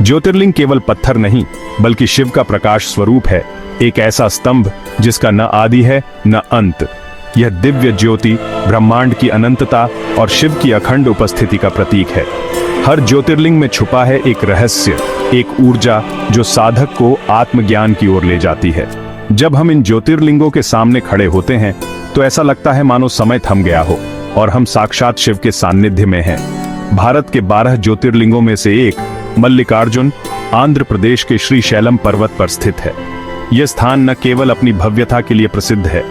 ज्योतिर्लिंग केवल पत्थर नहीं बल्कि शिव का प्रकाश स्वरूप है, एक ऐसा स्तंभ जिसका न आदि है न अंत। यह दिव्य ज्योति ब्रह्मांड की अनंतता और शिव की अखंड उपस्थिति का प्रतीक है। हर ज्योतिर्लिंग में छुपा है एक रहस्य, एक ऊर्जा जो साधक को आत्मज्ञान की ओर ले जाती है। जब हम इन ज्योतिर्लिंगों के सामने खड़े होते हैं तो ऐसा लगता है मानो समय थम गया हो और हम साक्षात शिव के सान्निध्य में हैं। भारत के 12 ज्योतिर्लिंगों में से एक मल्लिकार्जुन आंध्र प्रदेश के श्रीशैलम पर्वत पर स्थित है। यह स्थान न केवल अपनी भव्यता के लिए प्रसिद्ध है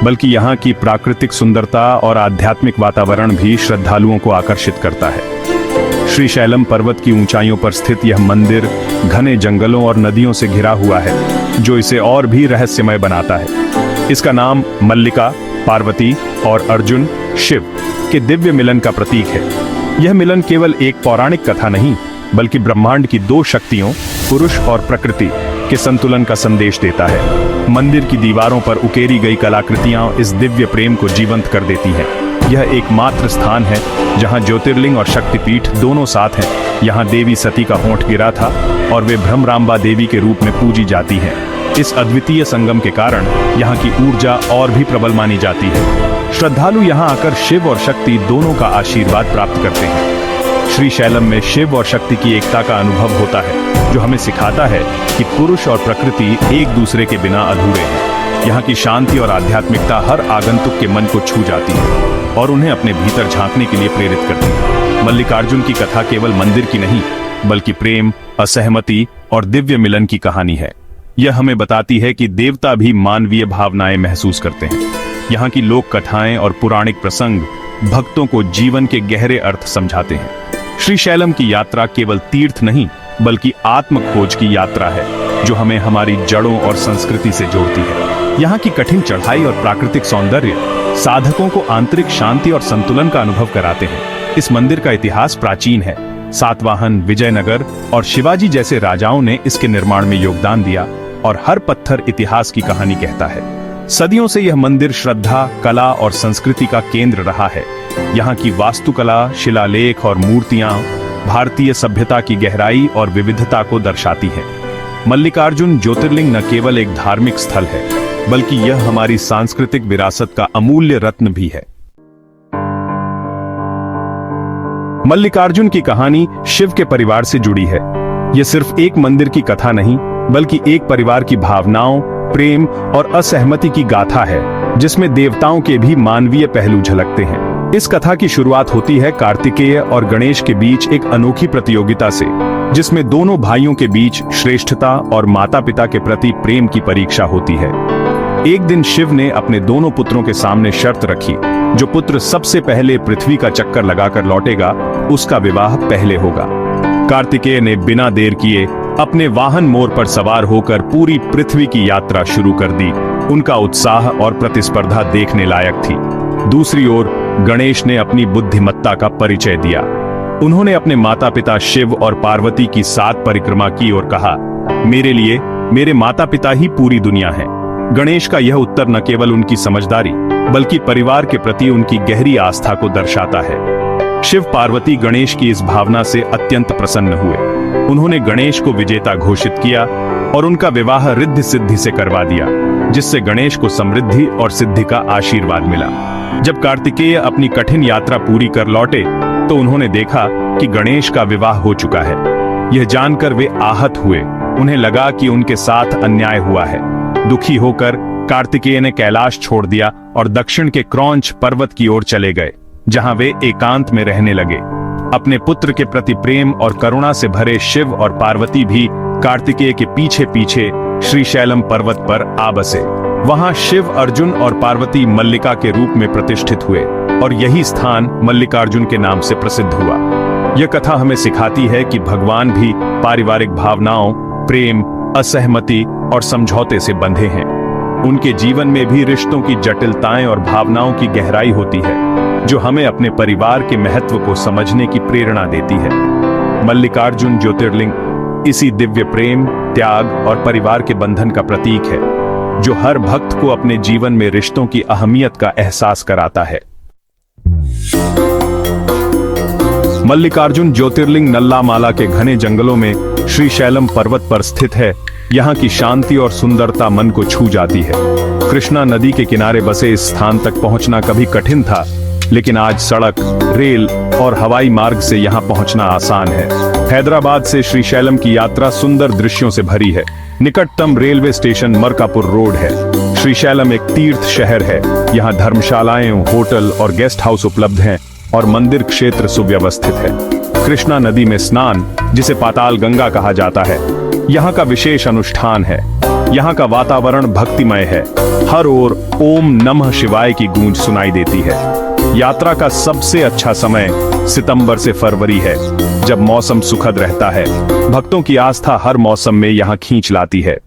बल्कि यहाँ की प्राकृतिक सुंदरता और आध्यात्मिक वातावरण भी श्रद्धालुओं को आकर्षित करता है। श्रीशैलम पर्वत की ऊंचाइयों पर स्थित यह मंदिर घने जंगलों और नदियों से घिरा हुआ है, जो इसे और भी रहस्यमय बनाता है। इसका नाम मल्लिका, पार्वती और अर्जुन शिव के दिव्य मिलन का प्रतीक है। यह मिलन केवल एक पौराणिक कथा नहीं बल्कि ब्रह्मांड की दो शक्तियों, पुरुष और प्रकृति के संतुलन का संदेश देता है। मंदिर की दीवारों पर उकेरी गई कलाकृतियां इस दिव्य प्रेम को जीवंत कर देती हैं। यह एकमात्र स्थान है जहां ज्योतिर्लिंग और शक्तिपीठ दोनों साथ हैं। यहां देवी सती का होंठ गिरा था और वे भ्रमरांबा देवी के रूप में पूजी जाती हैं। इस अद्वितीय संगम के कारण यहाँ की ऊर्जा और भी प्रबल मानी जाती है। श्रद्धालु यहाँ आकर शिव और शक्ति दोनों का आशीर्वाद प्राप्त करते हैं। श्रीशैलम में शिव और शक्ति की एकता का अनुभव होता है, जो हमें सिखाता है कि पुरुष और प्रकृति एक दूसरे के बिना अधूरे हैं। यहाँ की शांति और आध्यात्मिकता हर आगंतुक के मन को छू जाती है और उन्हें अपने भीतर झांकने के लिए प्रेरित करती है। मल्लिकार्जुन की कथा केवल मंदिर की नहीं बल्कि प्रेम, असहमति और दिव्य मिलन की कहानी है। यह हमें बताती है कि देवता भी मानवीय भावनाएं महसूस करते हैं। यहाँ की लोक कथाएं और पौराणिक प्रसंग भक्तों को जीवन के गहरे अर्थ समझाते हैं। श्रीशैलम की यात्रा केवल तीर्थ नहीं बल्कि आत्म खोज की यात्रा है, जो हमें हमारी जड़ों और संस्कृति से जोड़ती है। यहाँ की कठिन चढ़ाई और प्राकृतिक सौंदर्य साधकों को आंतरिक शांति और संतुलन का अनुभव कराते हैं। इस मंदिर का इतिहास प्राचीन है। सातवाहन, विजयनगर और शिवाजी जैसे राजाओं ने इसके निर्माण में योगदान दिया और हर पत्थर इतिहास की कहानी कहता है। सदियों से यह मंदिर श्रद्धा, कला और संस्कृति का केंद्र रहा है। यहाँ की वास्तुकला, शिलालेख और मूर्तियां भारतीय सभ्यता की गहराई और विविधता को दर्शाती हैं। मल्लिकार्जुन ज्योतिर्लिंग न केवल एक धार्मिक स्थल है बल्कि यह हमारी सांस्कृतिक विरासत का अमूल्य रत्न भी है। मल्लिकार्जुन की कहानी शिव के परिवार से जुड़ी है। यह सिर्फ एक मंदिर की कथा नहीं बल्कि एक परिवार की भावनाओं, प्रेम और असहमति की गाथा है, जिसमें देवताओं के भी मानवीय पहलू झलकते हैं। इस कथा की शुरुआत होती है कार्तिकेय और गणेश के बीच एक अनोखी प्रतियोगिता से, जिसमें दोनों भाइयों के बीच श्रेष्ठता और माता पिता के प्रति प्रेम की परीक्षा होती है। एक दिन शिव ने अपने दोनों पुत्रों के सामने शर्त रखी, जो पुत्र सबसे पहले पृथ्वी का चक्कर लगाकर लौटेगा, उसका विवाह पहले होगा। कार्तिकेय ने बिना देर किए अपने वाहन मोर पर सवार होकर पूरी पृथ्वी की यात्रा शुरू कर दी। उनका उत्साह और प्रतिस्पर्धा देखने लायक थी। दूसरी ओर गणेश ने अपनी बुद्धिमत्ता का परिचय दिया। उन्होंने अपने माता पिता शिव और पार्वती की 7 परिक्रमा की और कहा, मेरे लिए मेरे माता पिता ही पूरी दुनिया है। गणेश का यह उत्तर न केवल उनकी समझदारी बल्कि परिवार के प्रति उनकी गहरी आस्था को दर्शाता है। शिव पार्वती गणेश की इस भावना से अत्यंत प्रसन्न हुए। उन्होंने गणेश को विजेता घोषित किया और उनका विवाह रिद्धि सिद्धि से करवा दिया, जिससे गणेश को समृद्धि और सिद्धि का आशीर्वाद मिला। जब कार्तिकेय अपनी कठिन यात्रा पूरी कर लौटे तो उन्होंने देखा कि गणेश का विवाह हो चुका है। यह जानकर वे आहत हुए। उन्हें लगा कि उनके साथ अन्याय हुआ है। दुखी होकर कार्तिकेय ने कैलाश छोड़ दिया और दक्षिण के क्रौंच पर्वत की ओर चले गए, जहां वे एकांत में रहने लगे। अपने पुत्र के प्रति प्रेम और करुणा से भरे शिव और पार्वती भी कार्तिकेय के पीछे पीछे श्रीशैलम पर्वत पर आ बसे। वहां शिव अर्जुन और पार्वती मल्लिका के रूप में प्रतिष्ठित हुए और यही स्थान मल्लिकार्जुन के नाम से प्रसिद्ध हुआ। यह कथा हमें सिखाती है कि भगवान भी पारिवारिक भावनाओं, प्रेम, असहमति और समझौते से बंधे हैं। उनके जीवन में भी रिश्तों की जटिलताएं और भावनाओं की गहराई होती है, जो हमें अपने परिवार के महत्व को समझने की प्रेरणा देती है। मल्लिकार्जुन ज्योतिर्लिंग इसी दिव्य प्रेम, त्याग और परिवार के बंधन का प्रतीक है, जो हर भक्त को अपने जीवन में रिश्तों की अहमियत का एहसास कराता है। मल्लिकार्जुन ज्योतिर्लिंग नल्ला माला के घने जंगलों में श्रीशैलम पर्वत पर स्थित है। यहाँ की शांति और सुंदरता मन को छू जाती है। कृष्णा नदी के किनारे बसे इस स्थान तक पहुंचना कभी कठिन था, लेकिन आज सड़क, रेल और हवाई मार्ग से यहाँ पहुंचना आसान है। हैदराबाद से श्रीशैलम की यात्रा सुंदर दृश्यों से भरी है। निकटतम रेलवे स्टेशन मरकापुर रोड है। श्रीशैलम एक तीर्थ शहर है। यहाँ धर्मशालाएं, होटल और गेस्ट हाउस उपलब्ध हैं और मंदिर क्षेत्र सुव्यवस्थित है। कृष्णा नदी में स्नान, जिसे पाताल गंगा कहा जाता है, यहाँ का विशेष अनुष्ठान है। यहाँ का वातावरण भक्तिमय है। हर ओर ओम नमः शिवाय की गूंज सुनाई देती है। यात्रा का सबसे अच्छा समय सितंबर से फरवरी है, जब मौसम सुखद रहता है। भक्तों की आस्था हर मौसम में यहाँ खींच लाती है।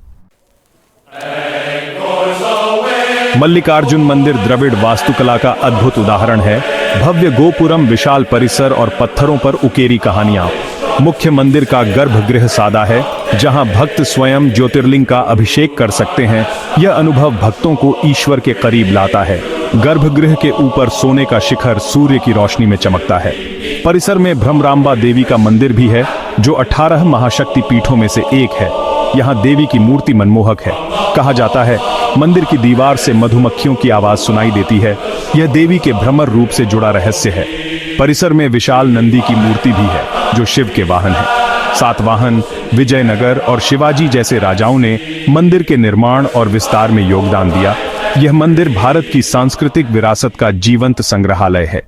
मल्लिकार्जुन मंदिर द्रविड़ वास्तुकला का अद्भुत उदाहरण है। भव्य गोपुरम, विशाल परिसर और पत्थरों पर उकेरी कहानियां। मुख्य मंदिर का गर्भगृह सादा है, जहां भक्त स्वयं ज्योतिर्लिंग का अभिषेक कर सकते हैं। यह अनुभव भक्तों को ईश्वर के करीब लाता है। गर्भगृह के ऊपर सोने का शिखर सूर्य की रोशनी में चमकता है। परिसर में भ्रमरांबा देवी का मंदिर भी है, जो 18 महाशक्ति पीठों में से एक है। यहाँ देवी की मूर्ति मनमोहक है। कहा जाता है मंदिर की दीवार से मधुमक्खियों की आवाज सुनाई देती है। यह देवी के भ्रमर रूप से जुड़ा रहस्य है। परिसर में विशाल नंदी की मूर्ति भी है, जो शिव के वाहन है। सातवाहन, विजयनगर और शिवाजी जैसे राजाओं ने मंदिर के निर्माण और विस्तार में योगदान दिया। यह मंदिर भारत की सांस्कृतिक विरासत का जीवंत संग्रहालय है।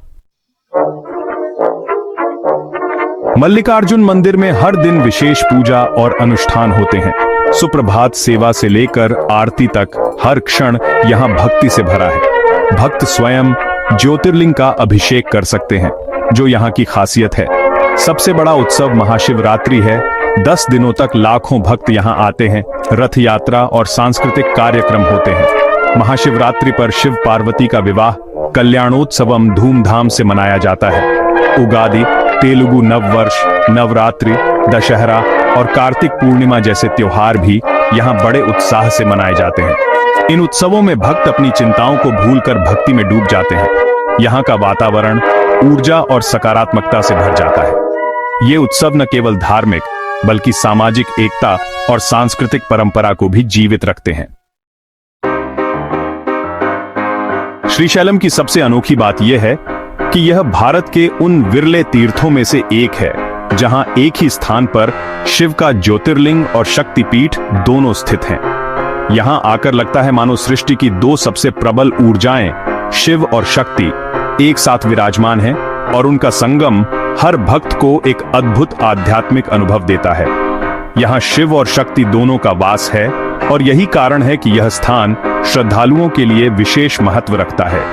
मल्लिकार्जुन मंदिर में हर दिन विशेष पूजा और अनुष्ठान होते हैं। सुप्रभात सेवा से लेकर आरती तक हर क्षण यहाँ भक्ति से भरा है। भक्त स्वयं ज्योतिर्लिंग का अभिषेक कर सकते हैं, जो यहाँ की खासियत है। सबसे बड़ा उत्सव महाशिवरात्रि है। 10 दिनों तक लाखों भक्त यहाँ आते हैं। रथ यात्रा और सांस्कृतिक कार्यक्रम होते हैं। महाशिवरात्रि पर शिव पार्वती का विवाह कल्याणोत्सवम धूमधाम से मनाया जाता है। उगादि, तेलुगु नववर्ष, नवरात्रि, दशहरा और कार्तिक पूर्णिमा जैसे त्योहार भी यहाँ बड़े उत्साह से मनाए जाते हैं। इन उत्सवों में भक्त अपनी चिंताओं को भूलकर भक्ति में डूब जाते हैं। यहाँ का वातावरण ऊर्जा और सकारात्मकता से भर जाता है। ये उत्सव न केवल धार्मिक, बल्कि सामाजिक एकता और सांस्कृतिक परंपरा को भी जीवित रखते हैं। श्रीशैलम की सबसे अनोखी बात यह है कि यह भारत के उन विरले तीर्थों में से एक है, जहां एक ही स्थान पर शिव का ज्योतिर्लिंग और शक्तिपीठ दोनों स्थित हैं। यहां आकर लगता है मानो सृष्टि की दो सबसे प्रबल ऊर्जाएं, शिव और शक्ति, एक साथ विराजमान हैं और उनका संगम हर भक्त को एक अद्भुत आध्यात्मिक अनुभव देता है। यहाँ शिव और शक्ति दोनों का वास है और यही कारण है कि यह स्थान श्रद्धालुओं के लिए विशेष महत्व रखता है।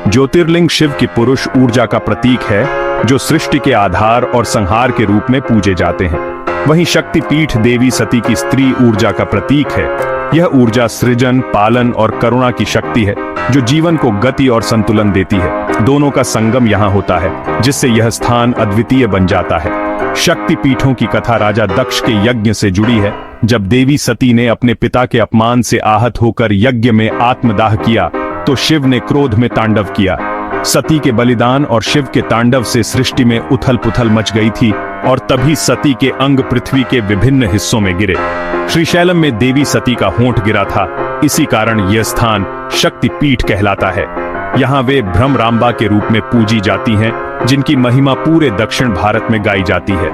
ज्योतिर्लिंग शिव की पुरुष ऊर्जा का प्रतीक है, जो सृष्टि के आधार और संहार के रूप में पूजे जाते हैं। वहीं शक्तिपीठ देवी सती की स्त्री ऊर्जा का प्रतीक है। यह ऊर्जा सृजन, पालन और करुणा की शक्ति है, जो जीवन को गति और संतुलन देती है। दोनों का संगम यहाँ होता है, जिससे यह स्थान अद्वितीय बन जाता है। शक्तिपीठों की कथा राजा दक्ष के यज्ञ से जुड़ी है। जब देवी सती ने अपने पिता के अपमान से आहत होकर यज्ञ में आत्मदाह किया, तो शिव ने क्रोध में तांडव किया। सती के बलिदान और शिव के तांडव से सृष्टि में उथल पुथल मच गई थी और तभी सती के अंग पृथ्वी के विभिन्न हिस्सों में गिरे। श्रीशैलम में देवी सती का होंठ गिरा था। इसी कारण यह स्थान शक्तिपीठ कहलाता है। यहाँ वे भ्रमरांबा के रूप में पूजी जाती हैं, जिनकी महिमा पूरे दक्षिण भारत में गाई जाती है।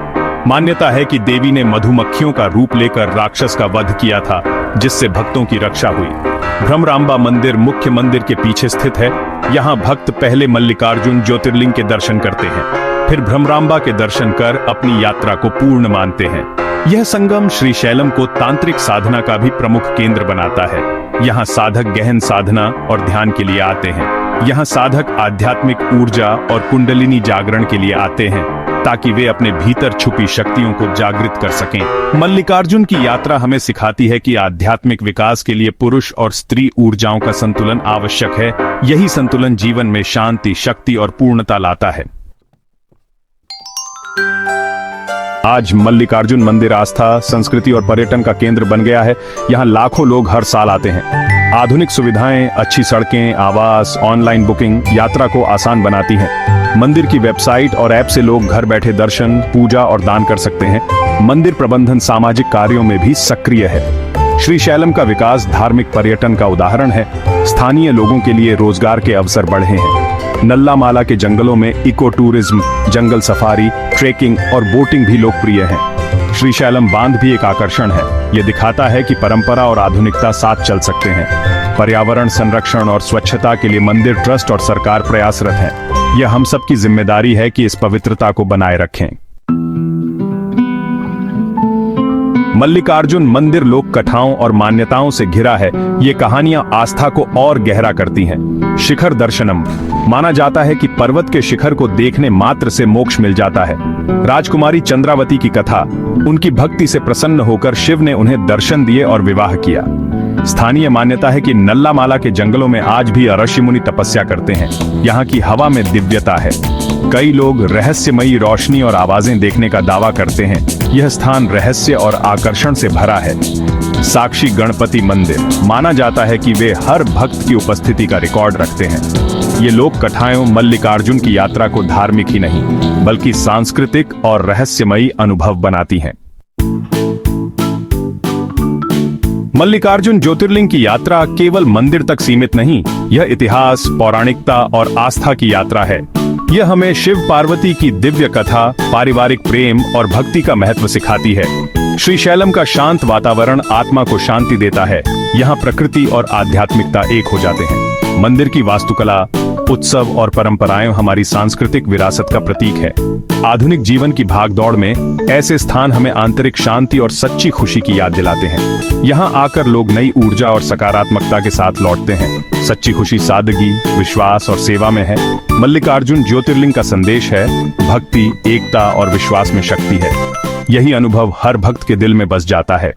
मान्यता है कि देवी ने मधुमक्खियों का रूप लेकर राक्षस का वध किया था, जिससे भक्तों की रक्षा हुई। भ्रमरांबा मंदिर मुख्य मंदिर के पीछे स्थित है। यहाँ भक्त पहले मल्लिकार्जुन ज्योतिर्लिंग के दर्शन करते हैं, फिर भ्रमरांबा के दर्शन कर अपनी यात्रा को पूर्ण मानते हैं। यह संगम श्रीशैलम को तांत्रिक साधना का भी प्रमुख केंद्र बनाता है। यहाँ साधक गहन साधना और ध्यान के लिए आते हैं। यहाँ साधक आध्यात्मिक ऊर्जा और कुंडलिनी जागरण के लिए आते हैं, ताकि वे अपने भीतर छुपी शक्तियों को जागृत कर सकें। मल्लिकार्जुन की यात्रा हमें सिखाती है कि आध्यात्मिक विकास के लिए पुरुष और स्त्री ऊर्जाओं का संतुलन आवश्यक है। यही संतुलन जीवन में शांति, शक्ति और पूर्णता लाता है। आज मल्लिकार्जुन मंदिर आस्था, संस्कृति और पर्यटन का केंद्र बन गया है। यहाँ लाखों लोग हर साल आते हैं। आधुनिक सुविधाएं, अच्छी सड़कें, आवास, ऑनलाइन बुकिंग यात्रा को आसान बनाती हैं। मंदिर की वेबसाइट और ऐप से लोग घर बैठे दर्शन, पूजा और दान कर सकते हैं। मंदिर प्रबंधन सामाजिक कार्यों में भी सक्रिय है। श्रीशैलम का विकास धार्मिक पर्यटन का उदाहरण है। स्थानीय लोगों के लिए रोजगार के अवसर बढ़े हैं। नल्लामाला के जंगलों में इको टूरिज्म, जंगल सफारी, ट्रेकिंग और बोटिंग भी लोकप्रिय हैं। श्रीशैलम बांध भी एक आकर्षण है। ये दिखाता है कि परंपरा और आधुनिकता साथ चल सकते हैं। पर्यावरण संरक्षण और स्वच्छता के लिए मंदिर ट्रस्ट और सरकार प्रयासरत है। यह हम सबकी जिम्मेदारी है कि इस पवित्रता को बनाए रखें। मल्लिकार्जुन मंदिर लोक कथाओं और मान्यताओं से घिरा है। ये कहानियां आस्था को और गहरा करती हैं। शिखर दर्शनम माना जाता है कि पर्वत के शिखर को देखने मात्र से मोक्ष मिल जाता है। राजकुमारी चंद्रावती की कथा, उनकी भक्ति से प्रसन्न होकर शिव ने उन्हें दर्शन दिए और विवाह किया। स्थानीय मान्यता है कि नल्लामाला के जंगलों में आज भी ऋषि मुनि तपस्या करते हैं। यहाँ की हवा में दिव्यता है। कई लोग रहस्यमयी रोशनी और आवाजें देखने का दावा करते हैं। यह स्थान रहस्य और आकर्षण से भरा है। साक्षी गणपति मंदिर माना जाता है कि वे हर भक्त की उपस्थिति का रिकॉर्ड रखते हैं। ये लोक कथाएं मल्लिकार्जुन की यात्रा को धार्मिक ही नहीं बल्कि सांस्कृतिक और रहस्यमयी अनुभव बनाती हैं। मल्लिकार्जुन ज्योतिर्लिंग की यात्रा केवल मंदिर तक सीमित नहीं, यह इतिहास, पौराणिकता और आस्था की यात्रा है। यह हमें शिव पार्वती की दिव्य कथा, पारिवारिक प्रेम और भक्ति का महत्व सिखाती है। श्रीशैलम का शांत वातावरण आत्मा को शांति देता है। यहाँ प्रकृति और आध्यात्मिकता एक हो जाते हैं। मंदिर की वास्तुकला, उत्सव और परंपराएं हमारी सांस्कृतिक विरासत का प्रतीक है। आधुनिक जीवन की भागदौड़ में ऐसे स्थान हमें आंतरिक शांति और सच्ची खुशी की याद दिलाते हैं। यहाँ आकर लोग नई ऊर्जा और सकारात्मकता के साथ लौटते हैं। सच्ची खुशी सादगी, विश्वास और सेवा में है। मल्लिकार्जुन ज्योतिर्लिंग का संदेश है, भक्ति, एकता और विश्वास में शक्ति है। यही अनुभव हर भक्त के दिल में बस जाता है।